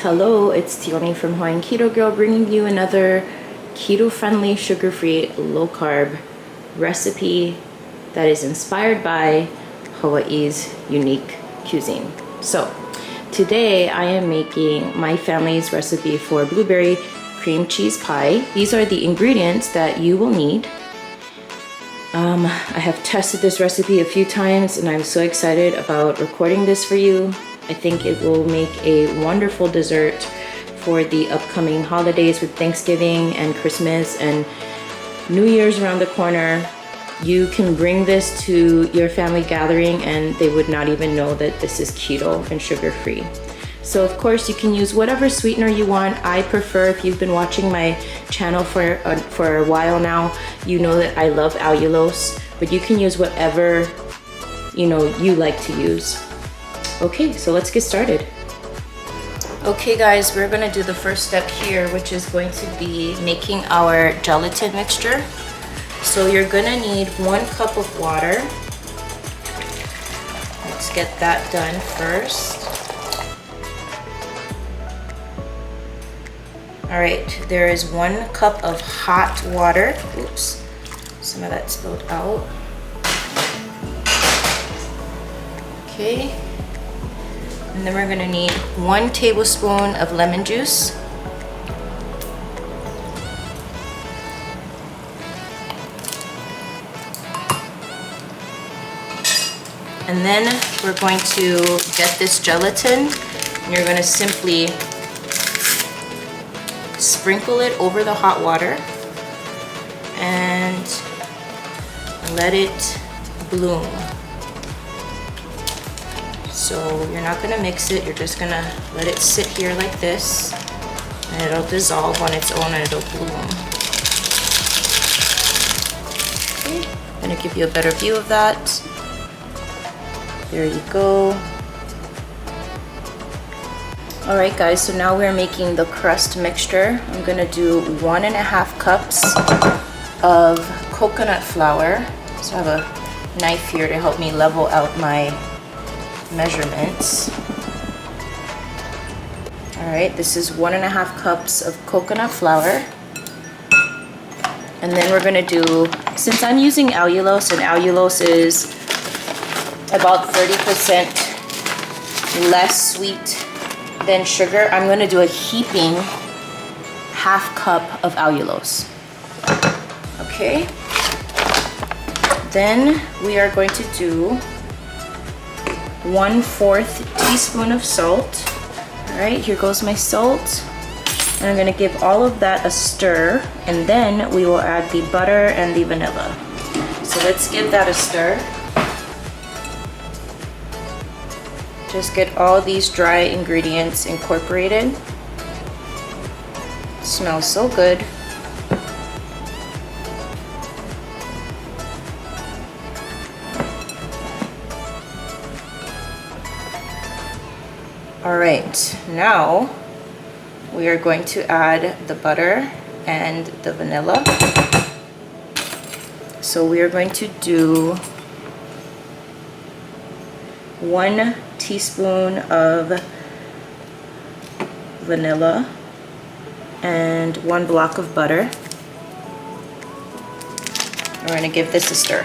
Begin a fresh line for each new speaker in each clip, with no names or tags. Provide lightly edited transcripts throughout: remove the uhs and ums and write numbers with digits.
Hello, it's Tioni from Hawaiian Keto Girl bringing you another keto-friendly, sugar-free, low-carb recipe that is inspired by Hawaii's unique cuisine. So today I am making my family's recipe for blueberry cream cheese pie. These are the ingredients that you will need. I have tested this recipe a few times and I'm so excited about recording this for you. I think it will make a wonderful dessert for the upcoming holidays with Thanksgiving and Christmas and New Year's around the corner. You can bring this to your family gathering and they would not even know that this is keto and sugar-free. So of course you can use whatever sweetener you want. I prefer, if you've been watching my channel for a while now, you know that I love allulose, but you can use whatever you like to use. Okay, so let's get started. Okay guys, we're gonna do the first step here, which is going to be making our gelatin mixture. So you're gonna need 1 cup of water. Let's get that done first. All right, there is 1 cup of hot water. Oops, some of that spilled out. Okay. And then we're gonna need 1 tablespoon of lemon juice. And then we're going to get this gelatin and you're gonna simply sprinkle it over the hot water and let it bloom. So you're not gonna mix it, you're just gonna let it sit here like this and it'll dissolve on its own and it'll bloom. Okay, I'm gonna give you a better view of that. There you go. All right guys, so now we're making the crust mixture. I'm gonna do 1.5 cups of coconut flour. So I have a knife here to help me level out my measurements. All right, this is 1.5 cups of coconut flour. And then we're gonna do, since I'm using allulose and allulose is about 30% less sweet than sugar, I'm gonna do a heaping 1/2 cup of allulose. Okay, then we are going to do 1/4 teaspoon of salt. All right, here goes my salt. And I'm gonna give all of that a stir, and then we will add the butter and the vanilla. So let's give that a stir. Just get all these dry ingredients incorporated. It smells so good. All right, now we are going to add the butter and the vanilla. So we are going to do 1 teaspoon of vanilla and 1 block of butter. We're gonna give this a stir.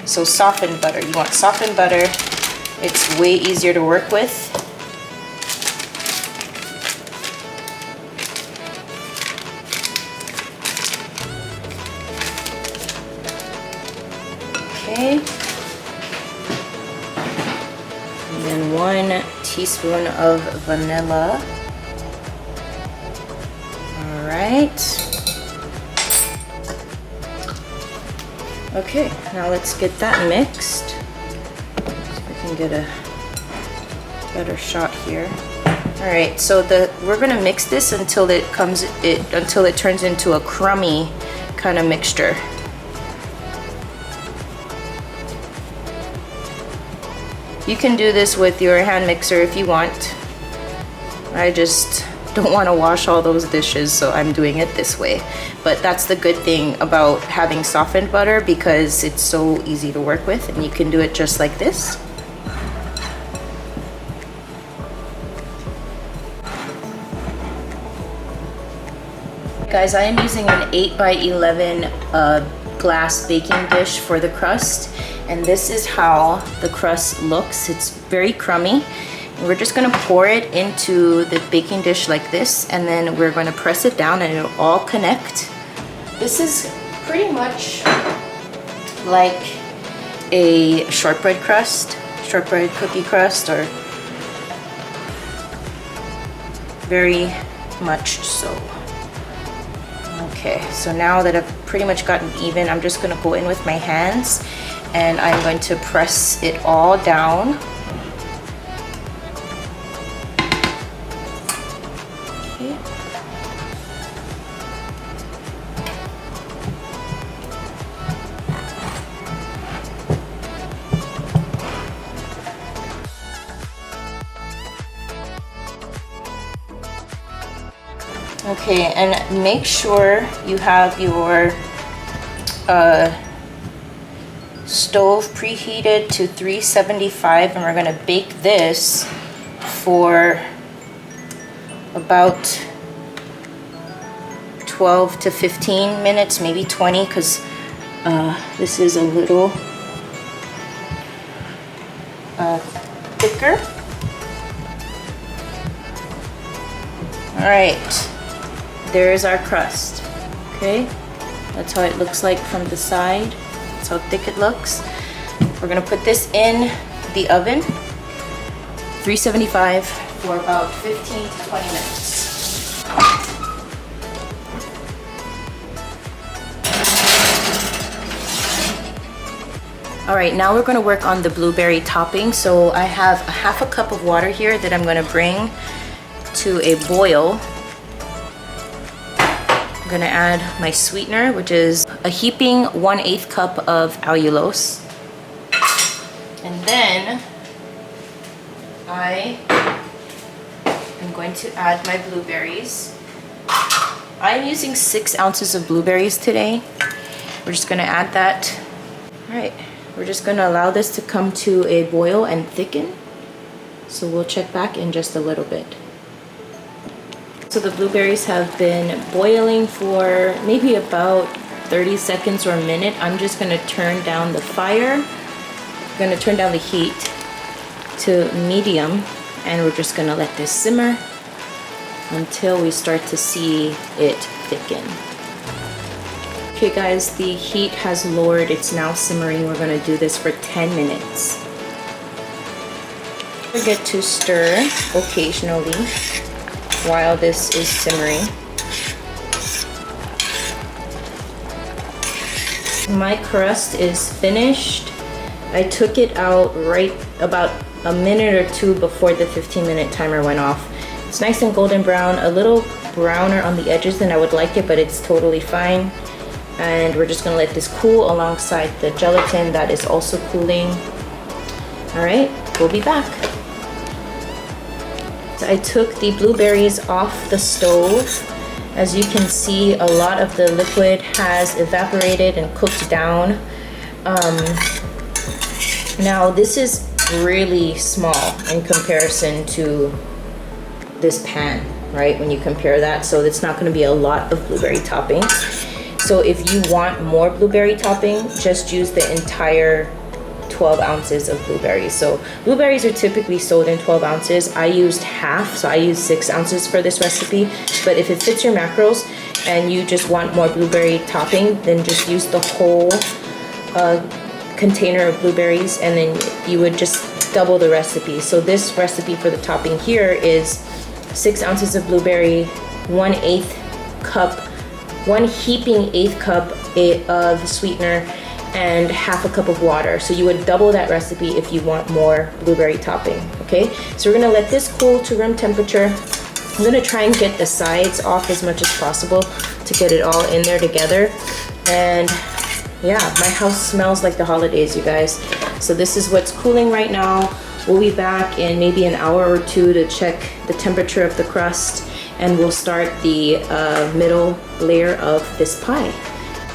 So softened butter, you want softened butter. It's way easier to work with. Okay. And then 1 teaspoon of vanilla. All right. Okay, now let's get that mixed. Get a better shot here. All right, so we're gonna mix this until it turns into a crummy kind of mixture. You can do this with your hand mixer if you want. I just don't want to wash all those dishes, so I'm doing it this way. But that's the good thing about having softened butter, because it's so easy to work with and you can do it just like this. Guys, I am using an 8 by 11 glass baking dish for the crust, and this is how the crust looks. It's very crummy. We're just gonna pour it into the baking dish like this, and then we're gonna press it down and it'll all connect. This is pretty much like a shortbread crust, shortbread cookie crust, or very much so. Okay, so now that I've pretty much gotten even, I'm just gonna go in with my hands and I'm going to press it all down. Okay, and make sure you have your stove preheated to 375, and we're gonna bake this for about 12 to 15 minutes, maybe 20, because this is a little thicker. All right. There's our crust. Okay, that's how it looks like from the side. That's how thick it looks. We're gonna put this in the oven, 375, for about 15 to 20 minutes. All right, now we're gonna work on the blueberry topping. So I have a half a cup of water here that I'm gonna bring to a boil. I'm gonna add my sweetener, which is a heaping 1/8 cup of allulose. And then I am going to add my blueberries. I'm using 6 ounces of blueberries today. We're just gonna add that. All right, we're just gonna allow this to come to a boil and thicken. So we'll check back in just a little bit. So the blueberries have been boiling for maybe about 30 seconds or a minute. I'm just gonna turn down the fire. I'm gonna turn down the heat to medium, and we're just gonna let this simmer until we start to see it thicken. Okay guys, the heat has lowered. It's now simmering. We're gonna do this for 10 minutes. Don't forget to stir occasionally while this is simmering. My crust is finished. I took it out right about a minute or two before the 15-minute timer went off. It's nice and golden brown, a little browner on the edges than I would like it, but it's totally fine. And we're just gonna let this cool alongside the gelatin that is also cooling. All right, we'll be back. I took the blueberries off the stove. As you can see, a lot of the liquid has evaporated and cooked down. Now this is really small in comparison to this pan, right? When you compare that, so it's not going to be a lot of blueberry topping. So if you want more blueberry topping, just use the entire 12 ounces of blueberries. So blueberries are typically sold in 12 ounces. I used half, so I used 6 ounces for this recipe. But if it fits your macros and you just want more blueberry topping, then just use the whole container of blueberries, and then you would just double the recipe. So this recipe for the topping here is 6 ounces of blueberry, 1/8 cup, 1 heaping 1/8 cup of sweetener, and half a cup of water. So you would double that recipe if you want more blueberry topping, okay? So we're gonna let this cool to room temperature. I'm gonna try and get the sides off as much as possible to get it all in there together. And yeah, my house smells like the holidays, you guys. So this is what's cooling right now. We'll be back in maybe an hour or two to check the temperature of the crust, and we'll start the middle layer of this pie.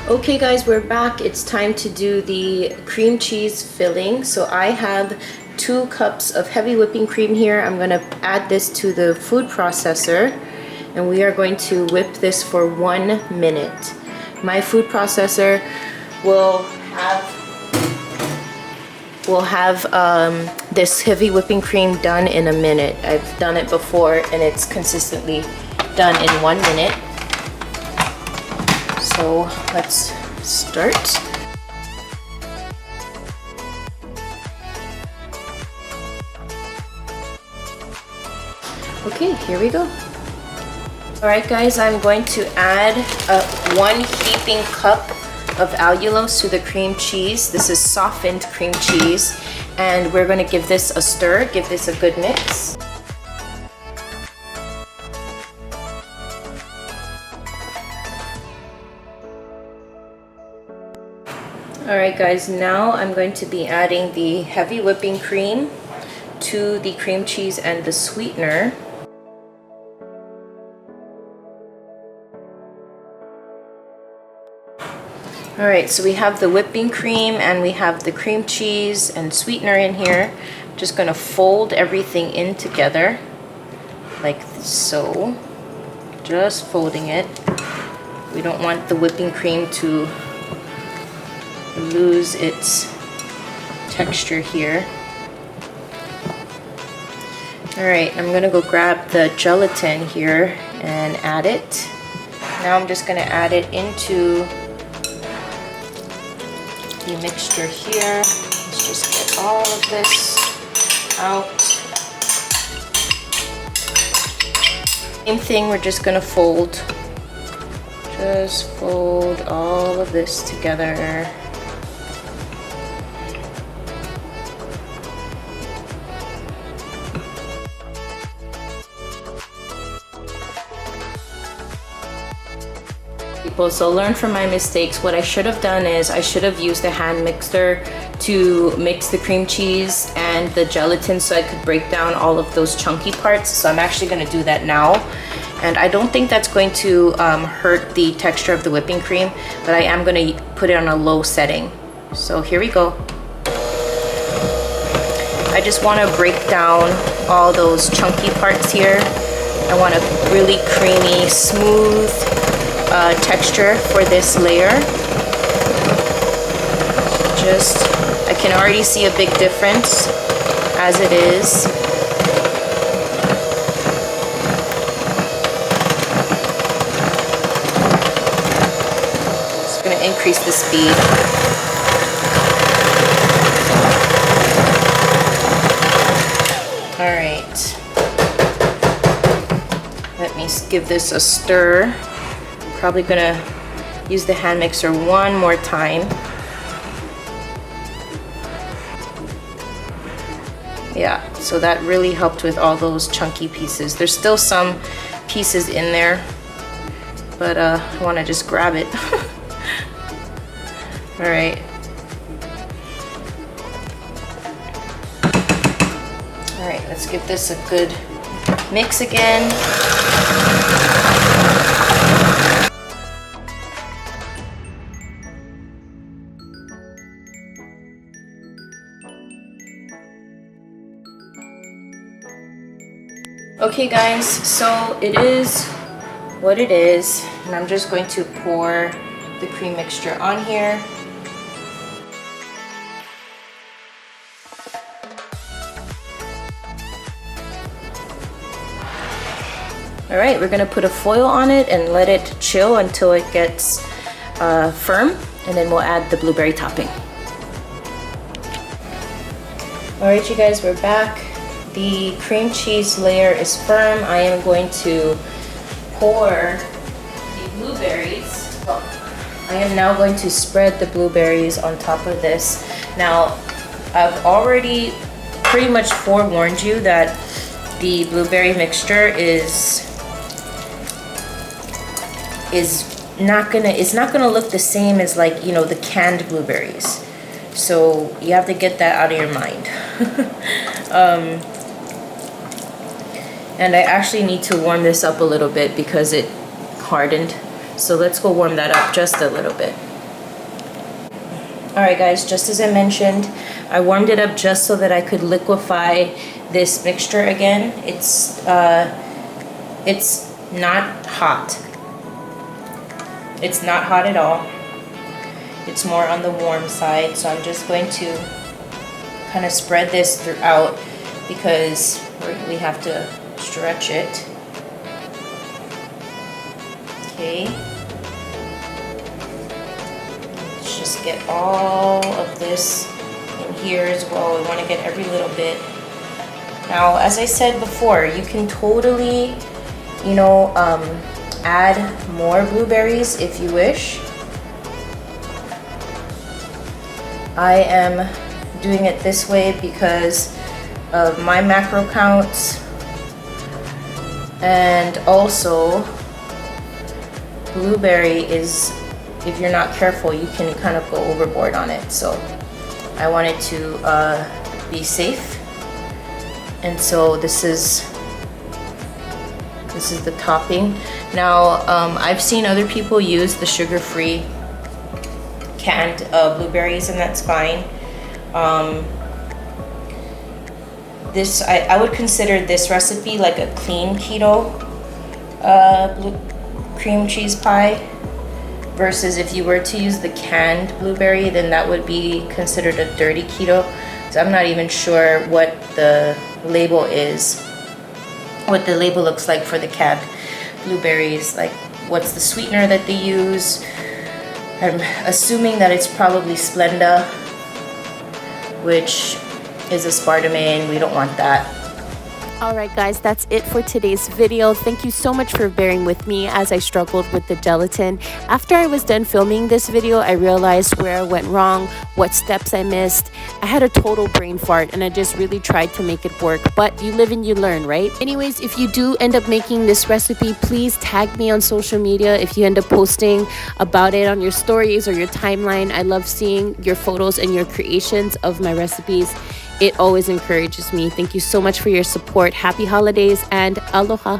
Okay guys, we're back. It's time to do the cream cheese filling. So I have 2 cups of heavy whipping cream here. I'm gonna add this to the food processor, and we are going to whip this for 1 minute. My food processor will have this heavy whipping cream done in a minute. I've done it before and it's consistently done in 1 minute. So let's start. Okay, here we go. All right guys, I'm going to add 1 heaping cup of allulose to the cream cheese. This is softened cream cheese, and we're going to give this a stir, give this a good mix. All right guys, now I'm going to be adding the heavy whipping cream to the cream cheese and the sweetener. All right, so we have the whipping cream and we have the cream cheese and sweetener in here. Just gonna fold everything in together like so. Just folding it. We don't want the whipping cream to lose its texture here. All right, I'm gonna go grab the gelatin here and add it. Now I'm just gonna add it into the mixture here. Let's just get all of this out. Same thing, we're just gonna fold. Just fold all of this together. So learn from my mistakes. What I should have done is I should have used a hand mixer to mix the cream cheese and the gelatin so I could break down all of those chunky parts. So I'm actually going to do that now, and I don't think that's going to hurt the texture of the whipping cream, but I am going to put it on a low setting. So here we go. I just want to break down all those chunky parts here. I want a really creamy, smooth texture for this layer. I can already see a big difference as it is. Just going to increase the speed. All right. Let me give this a stir. Probably gonna use the hand mixer one more time. Yeah, so that really helped with all those chunky pieces. There's still some pieces in there, but I want to just grab it. All right. All right, let's give this a good mix again. Okay guys, so it is what it is, and I'm just going to pour the cream mixture on here. All right, we're gonna put a foil on it and let it chill until it gets firm, and then we'll add the blueberry topping. All right, you guys, we're back. The cream cheese layer is firm. I am going to pour the blueberries. Well, I am now going to spread the blueberries on top of this. Now, I've already pretty much forewarned you that the blueberry mixture it's not gonna look the same as, like, you know, the canned blueberries. So you have to get that out of your mind. And I actually need to warm this up a little bit because it hardened. So let's go warm that up just a little bit. All right guys, just as I mentioned, I warmed it up just so that I could liquefy this mixture again. It's not hot. It's not hot at all. It's more on the warm side, so I'm just going to kind of spread this throughout because we have to stretch it. Okay. Let's just get all of this in here as well. We want to get every little bit. Now, as I said before, you can totally, you know, add more blueberries if you wish. I am doing it this way because of my macro counts, and also blueberry is, if you're not careful, you can kind of go overboard on it. So I wanted to be safe, and so this is the topping. Now I've seen other people use the sugar-free canned blueberries, and that's fine. I would consider this recipe like a clean keto cream cheese pie, versus if you were to use the canned blueberry, then that would be considered a dirty keto. So I'm not even sure what the label is, what the label looks like for the canned blueberries, like what's the sweetener that they use. I'm assuming that it's probably Splenda, which is aspartame. We don't want that.
Alright guys, that's it for today's video. Thank you so much for bearing with me as I struggled with the gelatin. After I was done filming this video, I realized where I went wrong, what steps I missed. I had a total brain fart and I just really tried to make it work, but you live and you learn, right? Anyways, if you do end up making this recipe, please tag me on social media if you end up posting about it on your stories or your timeline. I love seeing your photos and your creations of my recipes. It always encourages me. Thank you so much for your support. Happy holidays and aloha.